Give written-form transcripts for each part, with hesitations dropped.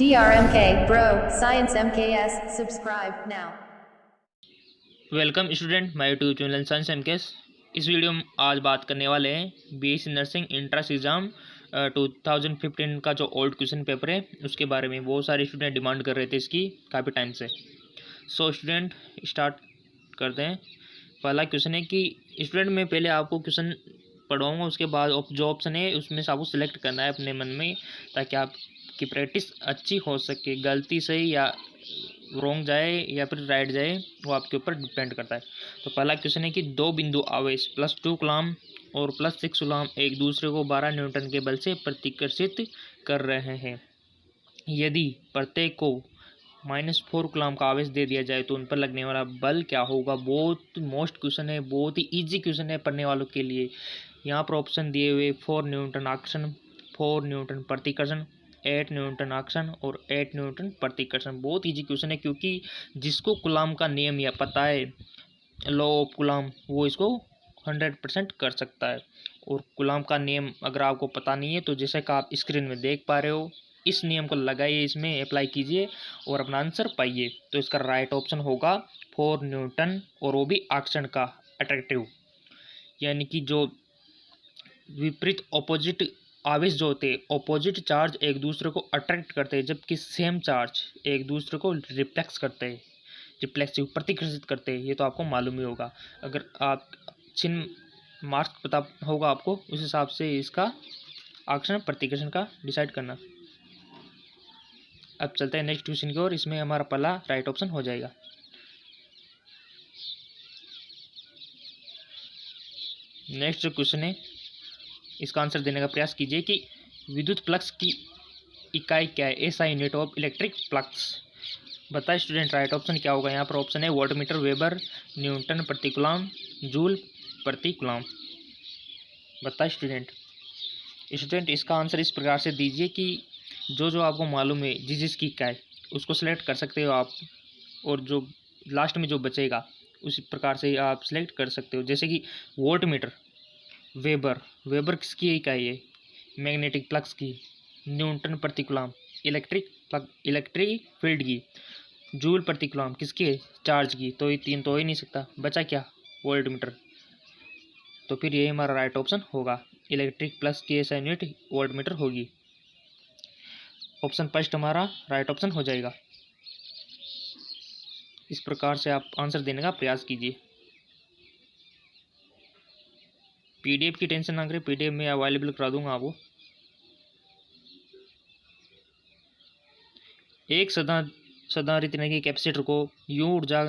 DRMK, bro, Science MKS, subscribe now. Welcome student my YouTube channel science MKS. इस video में आज बात करने वाले हैं बीएससी नर्सिंग एंट्रेंस एग्ज़ाम 2015 का जो ओल्ड क्वेश्चन पेपर है उसके बारे में। बहुत सारे स्टूडेंट डिमांड कर रहे थे इसकी काफ़ी टाइम से। सो स्टूडेंट स्टार्ट करते हैं। पहला क्वेश्चन है कि स्टूडेंट मैं पहले आपको क्वेश्चन पढ़ाऊँगा, उसके बाद जो ऑप्शन है उसमें से आपको सिलेक्ट करना है अपने मन में, ताकि आपकी प्रैक्टिस अच्छी हो सके। गलती सही या रॉन्ग जाए या फिर राइट जाए वो आपके ऊपर डिपेंड करता है। तो पहला क्वेश्चन है कि दो बिंदु आवेश +2 कूलम और +6 कूलम एक दूसरे को 12 न्यूटन के बल से प्रतिकर्षित कर रहे हैं। यदि प्रत्येक को -4 कूलम का आवेश दे दिया जाए तो उन पर लगने वाला बल क्या होगा। बहुत मोस्ट क्वेश्चन है, बहुत ही ईजी क्वेश्चन है पढ़ने वालों के लिए। यहाँ पर ऑप्शन दिए हुए 4 न्यूटन आकर्षण, 4 न्यूटन प्रतिकर्षण, 8 न्यूटन आकर्षण और 8 न्यूटन प्रतिकर्षण। बहुत इजी क्वेश्चन है, क्योंकि जिसको कूलम का नियम या पता है, लॉ ऑफ कूलम, वो इसको 100% कर सकता है। और कूलम का नियम अगर आपको पता नहीं है तो जैसे कि आप स्क्रीन में देख पा रहे हो, इस नियम को लगाइए, इसमें अप्लाई कीजिए और अपना आंसर पाइए। तो इसका राइट ऑप्शन होगा 4 न्यूटन, और वो भी आकर्षण का, अट्रैक्टिव, यानी कि जो विपरीत ऑपोजिट आवेश जो होते हैं, ऑपोजिट चार्ज एक दूसरे को अट्रैक्ट करते हैं, जबकि सेम चार्ज एक दूसरे को रिफ्लेक्स करते हैं, रिफ्लेक्सिव प्रतिकर्षित करते हैं। ये तो आपको मालूम ही होगा। अगर आप चिन्ह मार्क्स पता होगा आपको, उस हिसाब से इसका आकर्षण प्रतिकर्षण का डिसाइड करना। अब चलते हैं नेक्स्ट क्वेश्चन की ओर। इसमें हमारा पहला राइट ऑप्शन हो जाएगा। नेक्स्ट जो क्वेश्चन है इसका आंसर देने का प्रयास कीजिए कि विद्युत फ्लक्स की इकाई क्या है। SI unit of electric flux. बताए स्टूडेंट राइट ऑप्शन क्या होगा। यहाँ पर ऑप्शन है वोल्टमीटर, वेबर, न्यूटन प्रति कूलम, जूल प्रति कूलम। बताए स्टूडेंट। स्टूडेंट इसका आंसर इस प्रकार से दीजिए कि जो आपको मालूम है, जिसकी इकाई, उसको सिलेक्ट कर सकते हो आप, और जो लास्ट में जो बचेगा उसी प्रकार से आप सिलेक्ट कर सकते हो। जैसे कि वोल्टमीटर, वेबर, वेबर किसकी इकाई है, मैग्नेटिक फ्लक्स की, न्यूटन प्रति कूलम इलेक्ट्रिक फील्ड की, जूल प्रति कूलम किसकी है, चार्ज की। तो ये तीन तो हो ही नहीं सकता, बचा क्या, वोल्टमीटर। तो फिर ये हमारा राइट ऑप्शन होगा, इलेक्ट्रिक फ्लक्स की ऐसा यूनिट वोल्टमीटर होगी। ऑप्शन फर्स्ट हमारा राइट ऑप्शन हो जाएगा। इस प्रकार से आप आंसर देने का प्रयास कीजिए। पीडीएफ की टेंशन ना करें, पीडीएफ में अवेलेबल करा दूंगा आपको। एक संधारित्र के कैपेसिटर को यूं ऊर्जा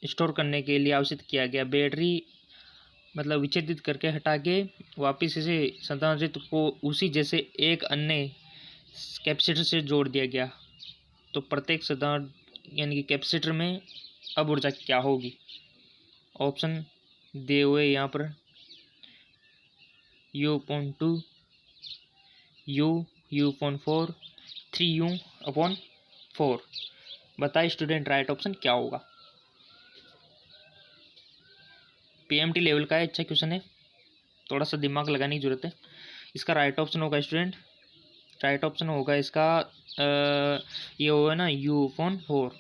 स्टोर करने के लिए आवश्यक किया गया। बैटरी मतलब विच्छेदित करके हटा के वापिस इसे संधारित्र को उसी जैसे एक अन्य कैपेसिटर से जोड़ दिया गया। तो प्रत्येक संधारित्र यानी कि कैपेसिटर में अब ऊर्जा क्या होगी। ऑप्शन दिए हुए यहाँ पर U/2, U/4, 3U/4। बताइए स्टूडेंट राइट ऑप्शन क्या होगा। पीएमटी लेवल का है, अच्छा क्वेश्चन है, थोड़ा सा दिमाग लगाने की जरूरत है। इसका राइट ऑप्शन होगा स्टूडेंट, राइट ऑप्शन होगा इसका ये होगा ना U/4,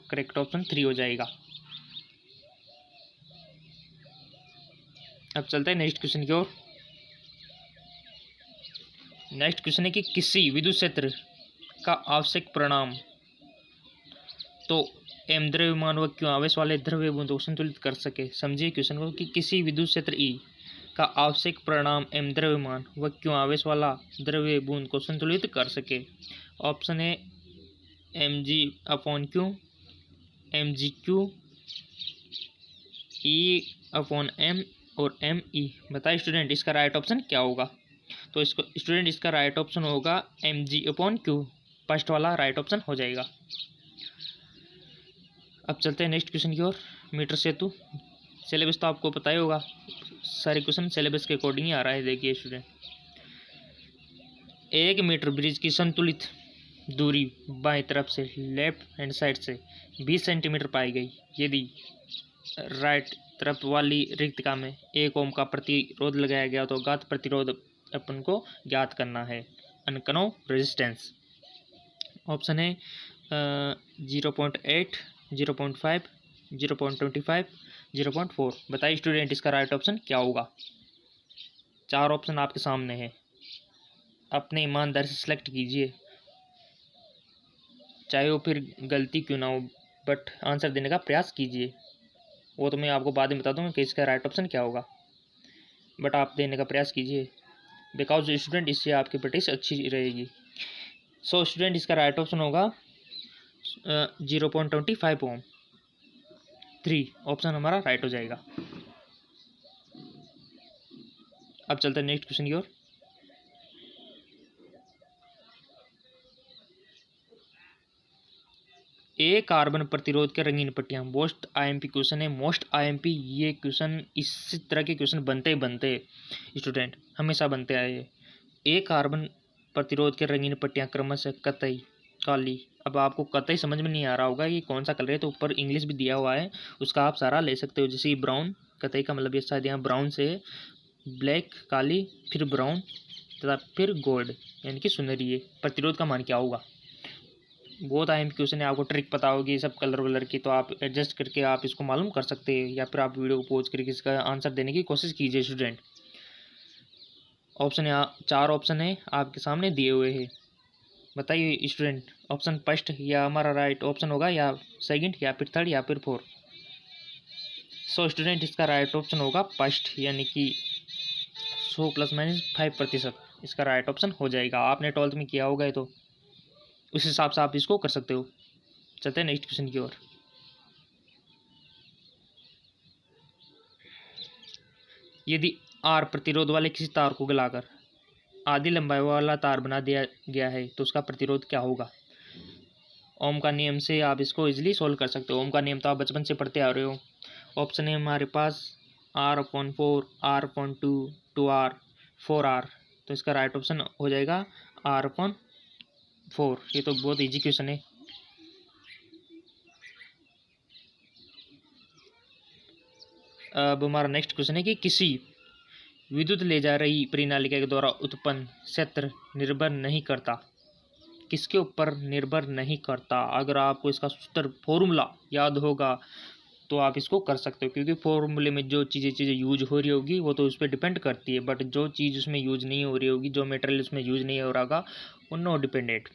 करेक्ट ऑप्शन 3 हो जाएगा। अब चलते हैं नेक्स्ट क्वेश्चन की ओर। नेक्स्ट क्वेश्चन है कि किसी विद्युत क्षेत्र का आवश्यक परिणाम। तो एम द्रव्यमान व क्यों आवेश वाले द्रव्य बूंद को संतुलित कर सके। समझिए क्वेश्चन को कि किसी विद्युत क्षेत्र ई का आवश्यक परिणाम एम द्रव्यमान व क्यों आवेश वाला द्रव्य बूंद को संतुलित कर सके। ऑप्शन है mg/q, mgq, E/m और me। बताइए स्टूडेंट इसका राइट ऑप्शन क्या होगा। तो इसको स्टूडेंट इसका राइट ऑप्शन होगा mg/q, फर्स्ट वाला राइट ऑप्शन हो जाएगा। अब चलते हैं नेक्स्ट क्वेश्चन की ओर। मीटर सेतु। सिलेबस तो आपको पता ही होगा, सारे क्वेश्चन सिलेबस के अकॉर्डिंग ही आ रहा है। देखिए स्टूडेंट, 1 मीटर ब्रिज की संतुलित दूरी बाएं तरफ से लेफ्ट हैंड साइड से 20 सेंटीमीटर पाई गई। यदि राइट तरफ वाली रिक्तिका में 1 ओम का प्रतिरोध लगाया गया तो घात प्रतिरोध अपन को ज्ञात करना है, अनकनोव रेजिस्टेंस। ऑप्शन है 0.8, 0.5, 0.25, 0.4। बताइए स्टूडेंट इसका राइट ऑप्शन क्या होगा। 4 ऑप्शन आपके सामने है, अपने ईमानदारी से सिलेक्ट कीजिए, चाहे वो फिर गलती क्यों ना हो, बट आंसर देने का प्रयास कीजिए। वो तो मैं आपको बाद में बता दूंगा कि इसका राइट ऑप्शन क्या होगा, बट आप देने का प्रयास कीजिए, बिकॉज स्टूडेंट इससे आपकी प्रैक्टिस अच्छी रहेगी। सो स्टूडेंट इसका राइट ऑप्शन होगा 0.25 ओम। 3 ऑप्शन हमारा राइट हो जाएगा। अब चलते हैं नेक्स्ट क्वेश्चन की ओर। ए कार्बन प्रतिरोध के रंगीन पट्टियाँ मोस्ट आईएमपी क्वेश्चन है। मोस्ट आईएमपी ये क्वेश्चन, इस तरह के क्वेश्चन बनते ही बनते स्टूडेंट, हमेशा बनते आए हैं। ए कार्बन प्रतिरोध के रंगीन पट्टियाँ क्रमशः कतई, काली। अब आपको कतई समझ में नहीं आ रहा होगा ये कौन सा कलर है, तो ऊपर इंग्लिश भी दिया हुआ है, उसका आप सारा ले सकते हो। जैसे ब्राउन, कतई का मतलब ये शायद यहाँ ब्राउन से ब्लैक काली, फिर ब्राउन तथा फिर गोल्ड यानी कि सुनहरी। है प्रतिरोध का मान क्या होगा। बहुत अहम क्वेश्चन है, आपको ट्रिक पता होगी सब कलर वलर की, तो आप एडजस्ट करके आप इसको मालूम कर सकते हैं, या फिर आप वीडियो को पॉज करके इसका आंसर देने की कोशिश कीजिए स्टूडेंट। ऑप्शन यहाँ 4 ऑप्शन है आपके सामने दिए हुए हैं। बताइए स्टूडेंट ऑप्शन फर्स्ट या हमारा राइट ऑप्शन होगा, या सेकंड, या फिर थर्ड, या फिर फोर्थ। सो स्टूडेंट इसका राइट ऑप्शन होगा फर्स्ट, यानी कि 100 ± 5% इसका राइट ऑप्शन हो जाएगा। आपने 12th में किया होगा तो उस हिसाब से आप इसको कर सकते हो। चलते हैं नेक्स्ट क्वेश्चन की ओर। यदि आर प्रतिरोध वाले किसी तार को गलाकर आधी लंबाई वाला तार बना दिया गया है तो उसका प्रतिरोध क्या होगा। ओम का नियम से आप इसको इजीली सोल्व कर सकते हो। ओम का नियम तो आप बचपन से पढ़ते आ रहे हो। ऑप्शन है हमारे पास R/4, R/2, 2R, 4R। तो इसका राइट ऑप्शन हो जाएगा R/4। ये तो बहुत इजी क्वेश्चन है। अब हमारा नेक्स्ट क्वेश्चन है कि किसी विद्युत ले जा रही परिनालिका के द्वारा उत्पन्न क्षेत्र निर्भर नहीं करता। किसके ऊपर निर्भर नहीं करता। अगर आपको इसका सूत्र फॉर्मूला याद होगा तो आप इसको कर सकते हो, क्योंकि फॉर्मूले में जो चीज़ें यूज हो रही होगी वो तो उस पर डिपेंड करती है, बट जो चीज़ उसमें यूज नहीं हो रही होगी, जो मटेरियल उसमें यूज नहीं हो रहा होगा, वो नो डिपेंडेंट।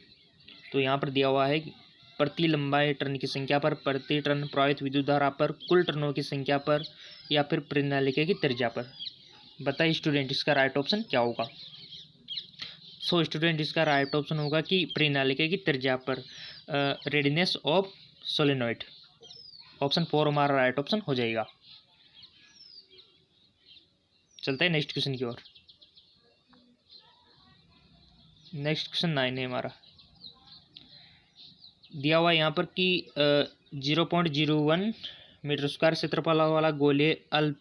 तो यहाँ पर दिया हुआ है कि प्रति लंबाई टर्न की संख्या पर, प्रति टर्न प्रवाहित विद्युत धारा पर, कुल टर्नों की संख्या पर, या फिर परिनालिका की त्रिज्या पर। बताइए स्टूडेंट इसका राइट ऑप्शन क्या होगा। सो स्टूडेंट इसका राइट ऑप्शन होगा कि परिनालिका की त्रिज्या पर, रेडियस ऑफ सोलेनोइड। ऑप्शन 4 हमारा राइट ऑप्शन हो जाएगा। चलते हैं नेक्स्ट क्वेश्चन की ओर। नेक्स्ट क्वेश्चन 9 है हमारा। दिया हुआ यहाँ पर कि 0.01 मीटर स्क्वायर क्षेत्रफल वाला गोलीय अल्प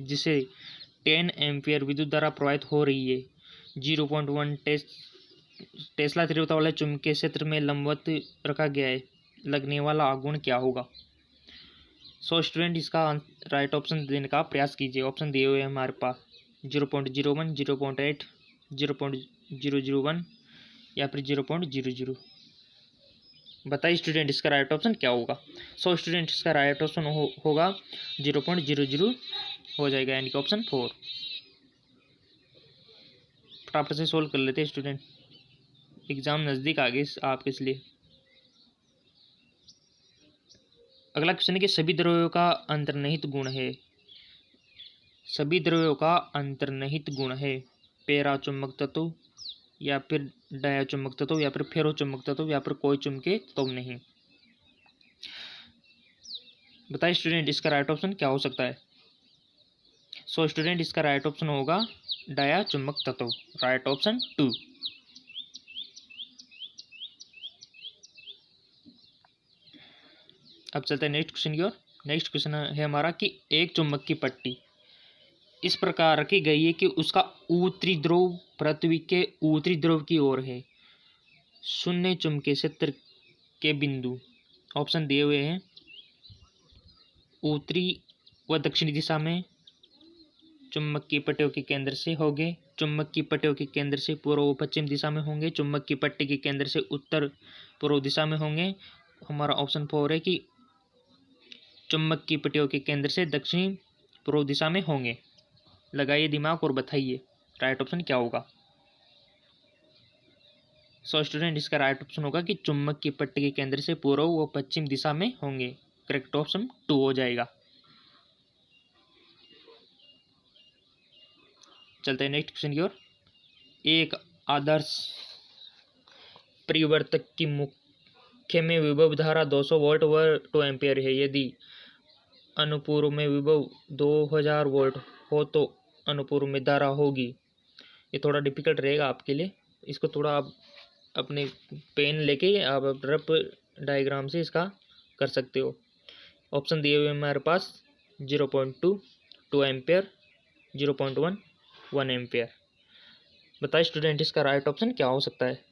जिसे 10 एम्पियर विद्युत धारा प्रवाहित हो रही है 0.1 टेस्ला तीव्रता वाले चुंबकीय क्षेत्र में लंबवत रखा गया है, लगने वाला आघूर्ण क्या होगा। सो स्टूडेंट इसका राइट ऑप्शन देने का प्रयास कीजिए। ऑप्शन दिए हुए हैं हमारे पास 0.01, 0.8, 0.001 या फिर 0.00। बताइए स्टूडेंट इसका राइट ऑप्शन क्या होगा। सो स्टूडेंट इसका राइट ऑप्शन होगा 0.00 हो जाएगा, यानी कि ऑप्शन 4। फटाफट से सोल्व कर लेते हैं स्टूडेंट, एग्जाम नज़दीक आ गए आपके, इसलिए। अगला क्वेश्चन है कि सभी द्रव्यों का अंतर्निहित गुण है। सभी द्रव्यों का अंतर्निहित गुण है पैराचुंबक तत्व, या फिर डायाचुंबक तत्व, या फिर फेरोचुंबक तत्व, या फिर कोई चुंबकीय तत्व नहीं। बताइए स्टूडेंट इसका राइट ऑप्शन क्या हो सकता है। सो स्टूडेंट इसका राइट ऑप्शन होगा डायाचुंबक तत्व, राइट ऑप्शन 2। अब चलते हैं नेक्स्ट क्वेश्चन की ओर। नेक्स्ट क्वेश्चन है हमारा कि एक चुंबक की पट्टी इस प्रकार रखी गई है कि उसका उत्तरी ध्रुव पृथ्वी के उत्तरी ध्रुव की ओर है। शून्य चुंबकीय क्षेत्र के बिंदु ऑप्शन दिए हुए हैं उत्तरी व दक्षिणी दिशा में चुंबक की पट्टियों के केंद्र से होंगे, चुंबक की पट्टियों के केंद्र से पूर्व व पश्चिम दिशा में होंगे। चुंबक की पट्टी के केंद्र से उत्तर पूर्व दिशा में होंगे। हमारा ऑप्शन 4 है कि चुंबक की पट्टियों के केंद्र से दक्षिण पूर्व दिशा में होंगे। लगाइए दिमाग और बताइए राइट ऑप्शन क्या होगा। सो स्टूडेंट, इसका राइट ऑप्शन होगा कि चुंबक की पट्टी के केंद्र से पूर्व व पश्चिम दिशा में होंगे। करेक्ट ऑप्शन 2 हो जाएगा। चलते हैं नेक्स्ट क्वेश्चन की ओर। एक आदर्श परिवर्तक की मुख्य में विभव धारा 200 वोल्ट व 2 एम्पियर है। यदि अनुपूर्व में विभव 2000 वोल्ट हो तो अनुपूर्व में धारा होगी। ये थोड़ा डिफिकल्ट रहेगा आपके लिए, इसको थोड़ा आप अपने पेन लेके आप रफ डायग्राम से इसका कर सकते हो। ऑप्शन दिए हुए हमारे पास 0.2, 2 एम्पियर, 0.1, 1 एम्पियर। बताइए स्टूडेंट, इसका राइट ऑप्शन क्या हो सकता है।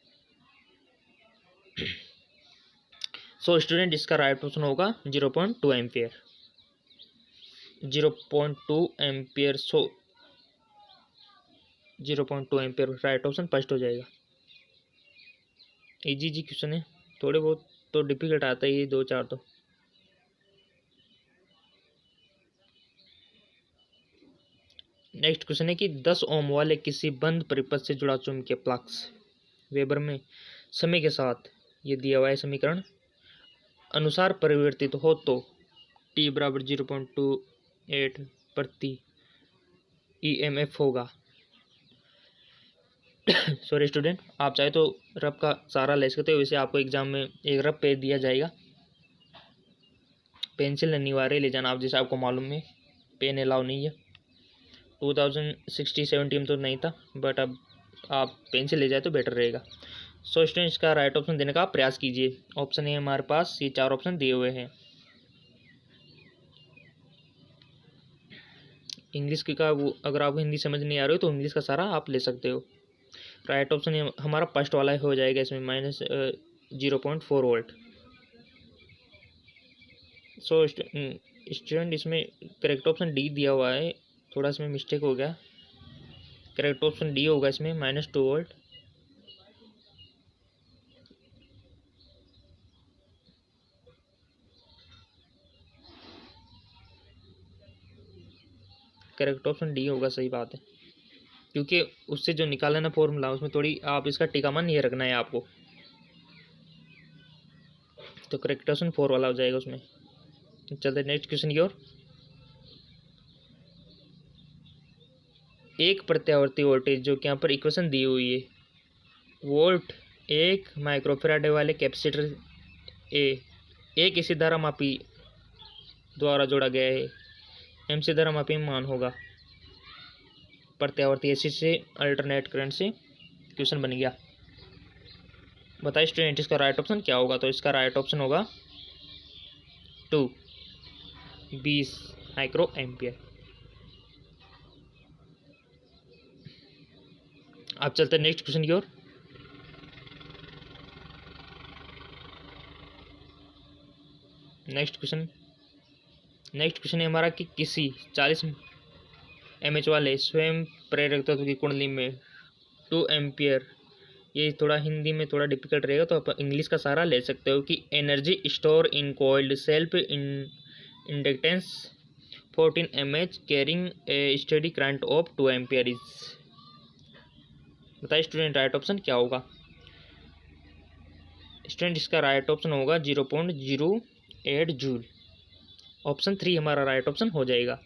सो स्टूडेंट, इसका राइट ऑप्शन होगा 0.2 एम्पियर। 0.2 एम्पियर। सो 0.2 एम्पियर राइट ऑप्शन फर्स्ट हो जाएगा। इजी जी क्वेश्चन है, थोड़े बहुत तो डिफिकल्ट आता है ये 2-4 तो। नेक्स्ट क्वेश्चन है कि 10 ओम वाले किसी बंद परिपथ से जुड़ा चुंबकीय फ्लक्स वेबर में समय के साथ ये दिया हुआ है समीकरण अनुसार परिवर्तित हो तो T बराबर 0.28 प्रति EMF होगा। सॉरी स्टूडेंट, आप चाहे तो रफ का सारा ले सकते हो। वैसे आपको एग्जाम में एक रफ पेज दिया जाएगा, पेंसिल अनिवार्य ले जाना आप, जैसे आपको मालूम है पेन अलाउ नहीं है। 2016-17 में तो नहीं था, बट अब आप पेंसिल ले जाए तो बेटर रहेगा। सो स्टूडेंट, इसका राइट ऑप्शन देने का आप प्रयास कीजिए। ऑप्शन है हमारे पास, ये 4 ऑप्शन दिए हुए हैं। इंग्लिश का वो अगर आपको हिंदी समझ नहीं आ रही हो तो इंग्लिश का सारा आप ले सकते हो। राइट ऑप्शन हमारा फर्स्ट वाला हो जाएगा इसमें -0.4 वोल्ट। सो स्टूडेंट, इसमें करेक्ट ऑप्शन डी दिया हुआ है, थोड़ा इसमें मिस्टेक हो गया। करेक्ट ऑप्शन डी होगा इसमें -2 वोल्ट। करेक्ट ऑप्शन डी होगा, सही बात है, क्योंकि उससे जो निकाला ना फॉर्मूला उसमें थोड़ी आप इसका टिकामान नहीं रखना है आपको, तो करेक्ट ऑप्शन 4 वाला हो जाएगा उसमें। चलते नेक्स्ट क्वेश्चन की ओर। एक प्रत्यावर्ती वोल्टेज जो कि यहाँ पर इक्वेशन दी हुई है, वोल्ट 1 माइक्रोफैराड वाले कैपेसिटर एक इसी धारा मापी द्वारा जोड़ा गया है। एम से धारा मापी मान होगा। प्रत्यावर्ती एसी से अल्टरनेट करंट से क्वेश्चन बन गया। बताइए स्टूडेंट, इसका राइट ऑप्शन क्या होगा। तो इसका राइट ऑप्शन होगा 20 माइक्रो एम्पियर। अब चलते हैं नेक्स्ट क्वेश्चन की ओर। नेक्स्ट क्वेश्चन है हमारा कि किसी 40 mH वाले स्वयं प्रेरक तत्व की कुंडली में 2 एम्पियर, ये थोड़ा हिंदी में थोड़ा डिफिकल्ट रहेगा तो आप इंग्लिश का सहारा ले सकते हो कि energy store in coiled self inductance 14 mH carrying a steady current of 2 ampere is. बताइए स्टूडेंट, राइट ऑप्शन क्या होगा। स्टूडेंट, इसका राइट ऑप्शन होगा 0.08 जूल। ऑप्शन 3 हमारा राइट ऑप्शन हो जाएगा।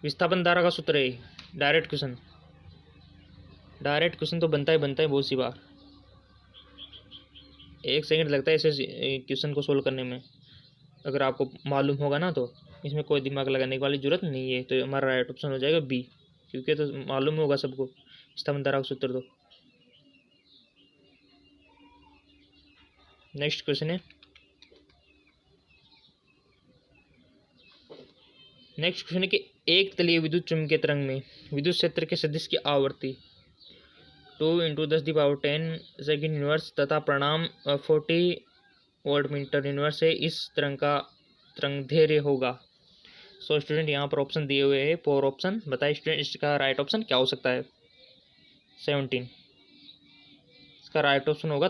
विस्थापन धारा का सूत्र है, डायरेक्ट क्वेश्चन तो बनता है बहुत सी बार। 1 सेकंड लगता है ऐसे क्वेश्चन को सोल्व करने में। अगर आपको मालूम होगा ना तो इसमें कोई दिमाग लगाने वाली जरूरत नहीं है, तो हमारा राइट ऑप्शन हो जाएगा बी, क्योंकि तो मालूम होगा सबको विस्थापन धारा का सूत्र। तो नेक्स्ट क्वेश्चन है, कि एक तलीय विद्युत चुम्बकीय तरंग में विद्युत क्षेत्र के सदिश की आवृत्ति 2 × 10⁻10 सेकंड इनवर्स तथा परिणाम 40 वोल्ट मीटर इनवर्स है। इस तरंग का तरंग धैर्य होगा। सो स्टूडेंट यहाँ पर ऑप्शन दिए हुए हैं 4 ऑप्शन। बताइए स्टूडेंट इसका राइट ऑप्शन क्या हो सकता है। 17 इसका राइट ऑप्शन होगा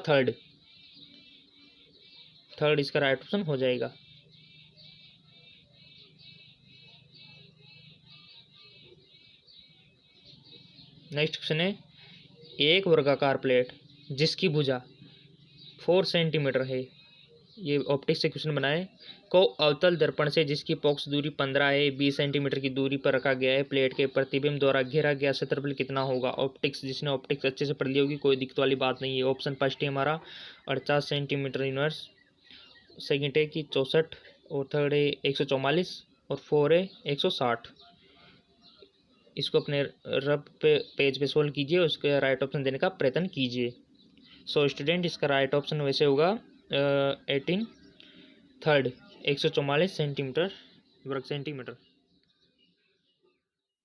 थर्ड इसका राइट ऑप्शन हो जाएगा। नेक्स्ट क्वेश्चन है, एक वर्गाकार प्लेट जिसकी भुजा 4 सेंटीमीटर है, ये ऑप्टिक्स से क्वेश्चन बनाए, को अवतल दर्पण से जिसकी पॉक्स दूरी 15 है 20 सेंटीमीटर की दूरी पर रखा गया है, प्लेट के प्रतिबिंब द्वारा घेरा गया क्षेत्रफल कितना होगा। ऑप्टिक्स, जिसने ऑप्टिक्स अच्छे से पढ़ ली होगी कोई दिक्कत वाली बात नहीं है। ऑप्शन फर्स्ट है हमारा 48 सेंटीमीटर इनवर्स, सेकेंड है कि 64 और थर्ड है 144 और 4 है 160। इसको अपने रब पे पेज पे सोल्व कीजिए, उसके राइट ऑप्शन देने का प्रयत्न कीजिए। सो स्टूडेंट इसका राइट ऑप्शन वैसे होगा 18 थर्ड 144 सेंटीमीटर वर्ग सेंटीमीटर।